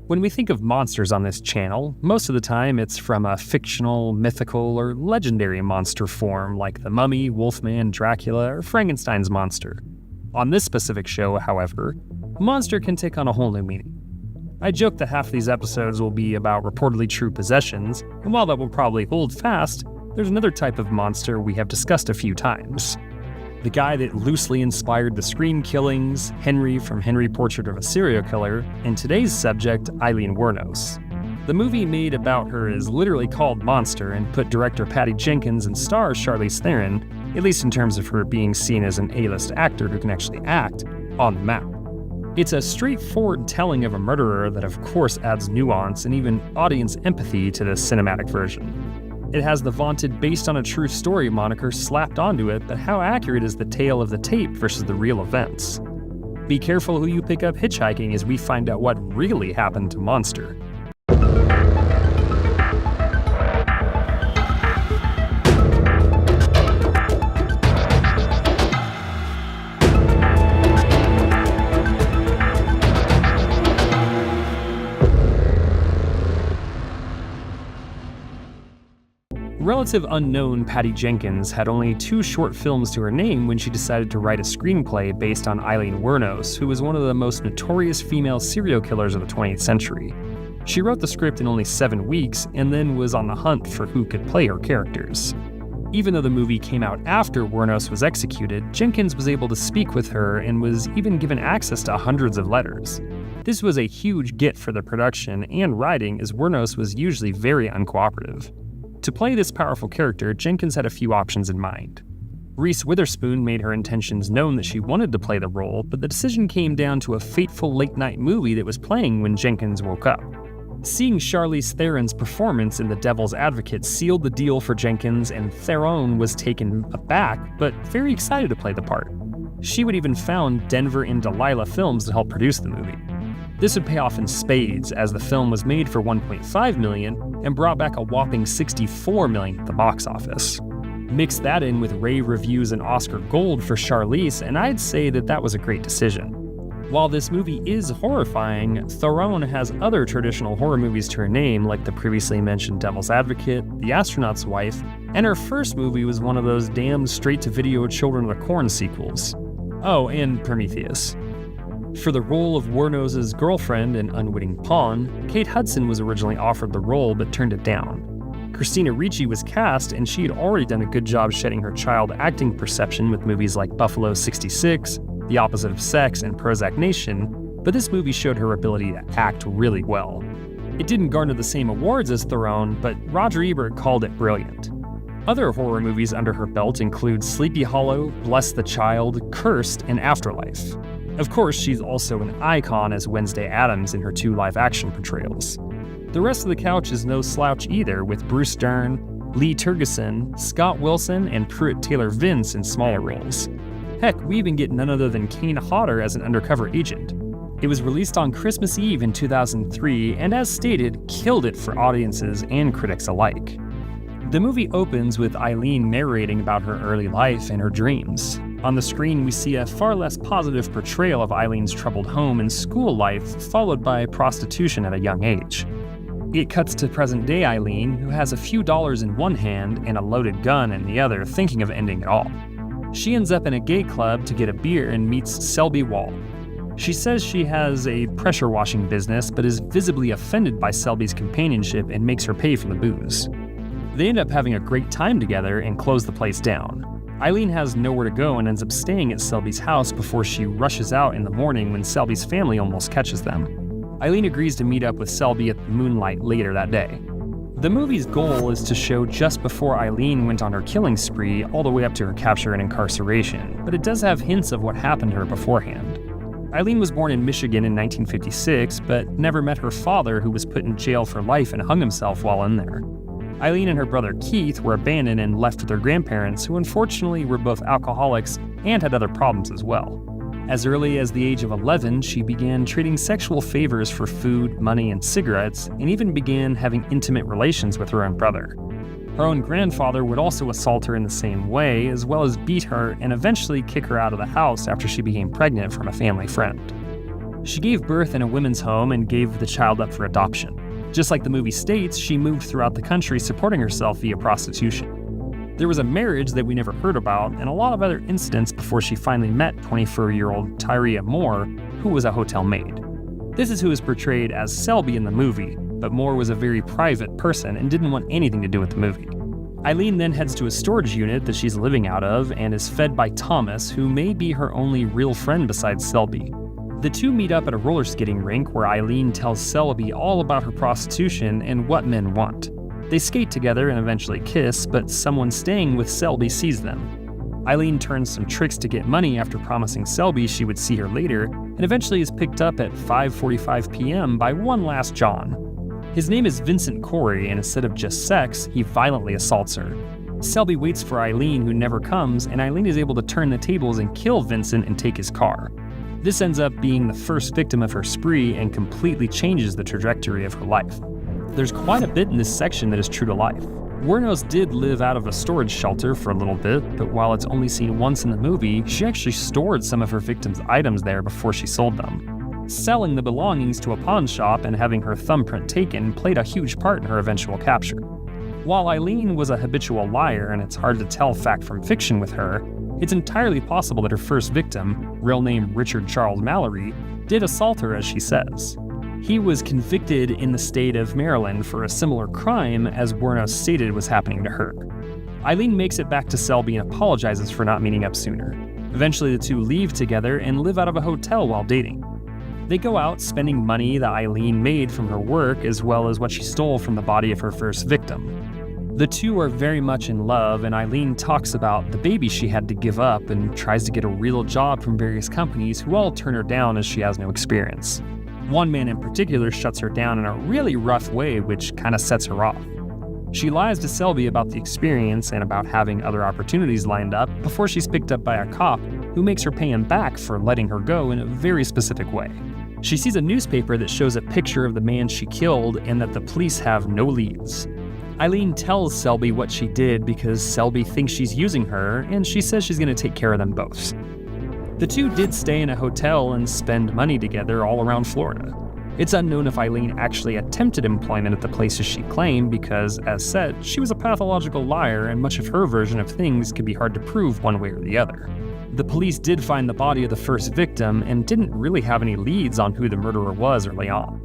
When we think of monsters on this channel, most of the time it's from a fictional, mythical, or legendary monster form like the Mummy, Wolfman, Dracula, or Frankenstein's monster. On this specific show, however, monster can take on a whole new meaning. I joke that half of these episodes will be about reportedly true possessions, and while that will probably hold fast, there's another type of monster we have discussed a few times. The guy that loosely inspired the Scream killings, Henry from Henry Portrait of a Serial Killer, and today's subject, Aileen Wuornos. The movie made about her is literally called Monster and put director Patty Jenkins and star Charlize Theron, at least in terms of her being seen as an A-list actor who can actually act, on the map. It's a straightforward telling of a murderer that of course adds nuance and even audience empathy to the cinematic version. It has the vaunted based on a true story moniker slapped onto it, but how accurate is the tale of the tape versus the real events? Be careful who you pick up hitchhiking as we find out what really happened to Monster. Relative unknown Patty Jenkins had only 2 short films to her name when she decided to write a screenplay based on Aileen Wuornos, who was one of the most notorious female serial killers of the 20th century. She wrote the script in only 7 weeks and then was on the hunt for who could play her characters. Even though the movie came out after Wuornos was executed, Jenkins was able to speak with her and was even given access to hundreds of letters. This was a huge get for the production and writing, as Wuornos was usually very uncooperative. To play this powerful character, Jenkins had a few options in mind. Reese Witherspoon made her intentions known that she wanted to play the role, but the decision came down to a fateful late-night movie that was playing when Jenkins woke up. Seeing Charlize Theron's performance in The Devil's Advocate sealed the deal for Jenkins, and Theron was taken aback, but very excited to play the part. She would even found Denver and Delilah Films to help produce the movie. This would pay off in spades, as the film was made for $1.5 million and brought back a whopping $64 million at the box office. Mix that in with rave reviews and Oscar gold for Charlize, and I'd say that was a great decision. While this movie is horrifying, Theron has other traditional horror movies to her name, like the previously mentioned Devil's Advocate, The Astronaut's Wife, and her first movie was one of those damned straight-to-video Children of the Corn sequels. Oh, and Prometheus. For the role of Wuornos' girlfriend and unwitting pawn, Kate Hudson was originally offered the role but turned it down. Christina Ricci was cast, and she had already done a good job shedding her child acting perception with movies like Buffalo 66, The Opposite of Sex, and Prozac Nation, but this movie showed her ability to act really well. It didn't garner the same awards as Theron, but Roger Ebert called it brilliant. Other horror movies under her belt include Sleepy Hollow, Bless the Child, Cursed, and Afterlife. Of course, she's also an icon as Wednesday Addams in her 2 live-action portrayals. The rest of the couch is no slouch either, with Bruce Dern, Lee Tergesen, Scott Wilson, and Pruitt Taylor Vince in smaller roles. Heck, we even get none other than Kane Hodder as an undercover agent. It was released on Christmas Eve in 2003, and as stated, killed it for audiences and critics alike. The movie opens with Aileen narrating about her early life and her dreams. On the screen, we see a far less positive portrayal of Eileen's troubled home and school life, followed by prostitution at a young age. It cuts to present-day Aileen, who has a few dollars in one hand and a loaded gun in the other, thinking of ending it all. She ends up in a gay club to get a beer and meets Selby Wall. She says she has a pressure washing business, but is visibly offended by Selby's companionship and makes her pay for the booze. They end up having a great time together and close the place down. Aileen has nowhere to go and ends up staying at Selby's house before she rushes out in the morning when Selby's family almost catches them. Aileen agrees to meet up with Selby at the Moonlight later that day. The movie's goal is to show just before Aileen went on her killing spree all the way up to her capture and incarceration, but it does have hints of what happened to her beforehand. Aileen was born in Michigan in 1956, but never met her father, who was put in jail for life and hung himself while in there. Aileen and her brother Keith were abandoned and left with their grandparents, who unfortunately were both alcoholics and had other problems as well. As early as the age of 11, she began trading sexual favors for food, money, and cigarettes, and even began having intimate relations with her own brother. Her own grandfather would also assault her in the same way, as well as beat her and eventually kick her out of the house after she became pregnant from a family friend. She gave birth in a women's home and gave the child up for adoption. Just like the movie states, she moved throughout the country supporting herself via prostitution. There was a marriage that we never heard about and a lot of other incidents before she finally met 24-year-old Tyria Moore, who was a hotel maid. This is who is portrayed as Selby in the movie, but Moore was a very private person and didn't want anything to do with the movie. Aileen then heads to a storage unit that she's living out of and is fed by Thomas, who may be her only real friend besides Selby. The two meet up at a roller skating rink where Aileen tells Selby all about her prostitution and what men want. They skate together and eventually kiss, but someone staying with Selby sees them. Aileen turns some tricks to get money after promising Selby she would see her later, and eventually is picked up at 5:45 p.m. by one last John. His name is Vincent Corey, and instead of just sex, he violently assaults her. Selby waits for Aileen, who never comes, and Aileen is able to turn the tables and kill Vincent and take his car. This ends up being the first victim of her spree and completely changes the trajectory of her life. There's quite a bit in this section that is true to life. Wuornos did live out of a storage shelter for a little bit, but while it's only seen once in the movie, she actually stored some of her victims' items there before she sold them. Selling the belongings to a pawn shop and having her thumbprint taken played a huge part in her eventual capture. While Aileen was a habitual liar and it's hard to tell fact from fiction with her, it's entirely possible that her first victim, real name Richard Charles Mallory, did assault her as she says. He was convicted in the state of Maryland for a similar crime as Wuornos stated was happening to her. Aileen makes it back to Selby and apologizes for not meeting up sooner. Eventually the two leave together and live out of a hotel while dating. They go out spending money that Aileen made from her work as well as what she stole from the body of her first victim. The two are very much in love, and Aileen talks about the baby she had to give up and tries to get a real job from various companies who all turn her down as she has no experience. One man in particular shuts her down in a really rough way, which kind of sets her off. She lies to Selby about the experience and about having other opportunities lined up before she's picked up by a cop who makes her pay him back for letting her go in a very specific way. She sees a newspaper that shows a picture of the man she killed and that the police have no leads. Aileen tells Selby what she did because Selby thinks she's using her, and she says she's going to take care of them both. The two did stay in a hotel and spend money together all around Florida. It's unknown if Aileen actually attempted employment at the places she claimed because, as said, she was a pathological liar and much of her version of things could be hard to prove one way or the other. The police did find the body of the first victim and didn't really have any leads on who the murderer was early on.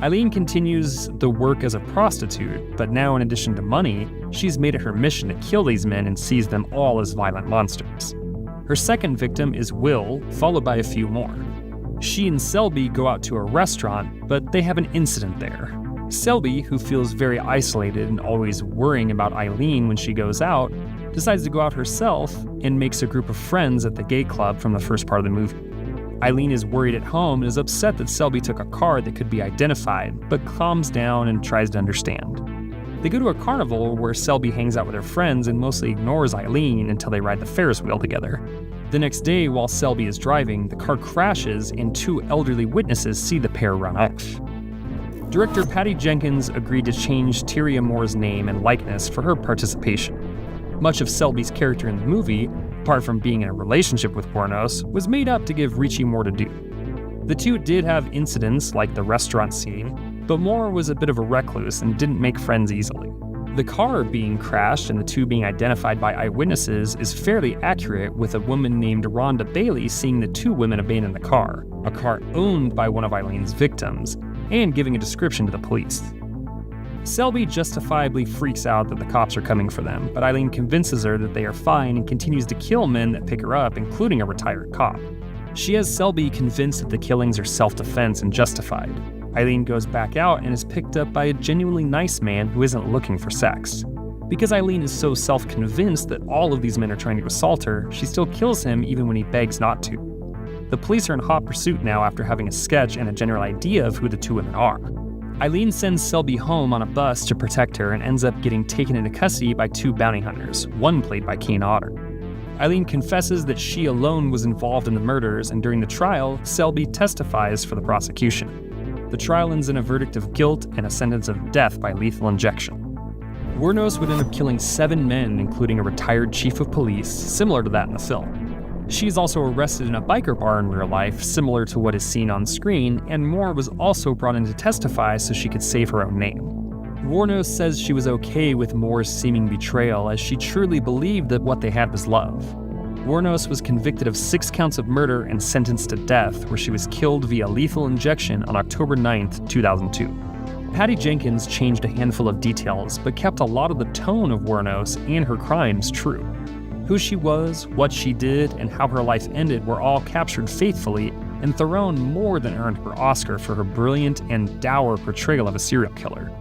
Aileen continues the work as a prostitute, but now in addition to money, she's made it her mission to kill these men and sees them all as violent monsters. Her second victim is Will, followed by a few more. She and Selby go out to a restaurant, but they have an incident there. Selby, who feels very isolated and always worrying about Aileen when she goes out, decides to go out herself and makes a group of friends at the gay club from the first part of the movie. Aileen is worried at home and is upset that Selby took a car that could be identified, but calms down and tries to understand. They go to a carnival where Selby hangs out with her friends and mostly ignores Aileen until they ride the Ferris wheel together. The next day, while Selby is driving, the car crashes and two elderly witnesses see the pair run off. Director Patty Jenkins agreed to change Tyria Moore's name and likeness for her participation. Much of Selby's character in the movie, apart from being in a relationship with Wuornos, was made up to give Richie more to do. The two did have incidents like the restaurant scene, but Moore was a bit of a recluse and didn't make friends easily. The car being crashed and the two being identified by eyewitnesses is fairly accurate, with a woman named Rhonda Bailey seeing the two women abandon the car, a car owned by one of Aileen's victims, and giving a description to the police. Selby justifiably freaks out that the cops are coming for them, but Aileen convinces her that they are fine and continues to kill men that pick her up, including a retired cop. She has Selby convinced that the killings are self-defense and justified. Aileen goes back out and is picked up by a genuinely nice man who isn't looking for sex. Because Aileen is so self-convinced that all of these men are trying to assault her, she still kills him even when he begs not to. The police are in hot pursuit now after having a sketch and a general idea of who the two women are. Aileen sends Selby home on a bus to protect her and ends up getting taken into custody by two bounty hunters, one played by Kane Otter. Aileen confesses that she alone was involved in the murders, and during the trial, Selby testifies for the prosecution. The trial ends in a verdict of guilt and a sentence of death by lethal injection. Wuornos would end up killing 7 men, including a retired chief of police, similar to that in the film. She is also arrested in a biker bar in real life, similar to what is seen on screen, and Moore was also brought in to testify so she could save her own name. Wuornos says she was okay with Moore's seeming betrayal, as she truly believed that what they had was love. Wuornos was convicted of 6 counts of murder and sentenced to death, where she was killed via lethal injection on October 9, 2002. Patty Jenkins changed a handful of details, but kept a lot of the tone of Wuornos and her crimes true. Who she was, what she did, and how her life ended were all captured faithfully, and Theron more than earned her Oscar for her brilliant and dour portrayal of a serial killer.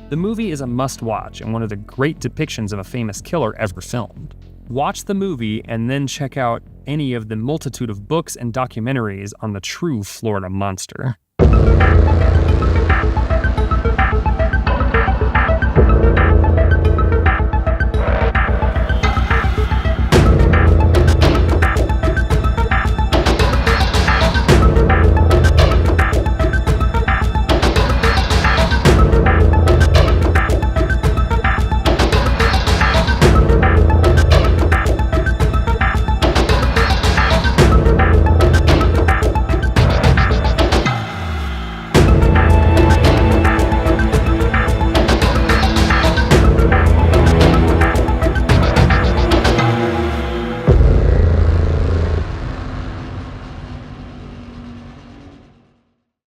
The movie is a must-watch and one of the great depictions of a famous killer ever filmed. Watch the movie and then check out any of the multitude of books and documentaries on the true Florida monster.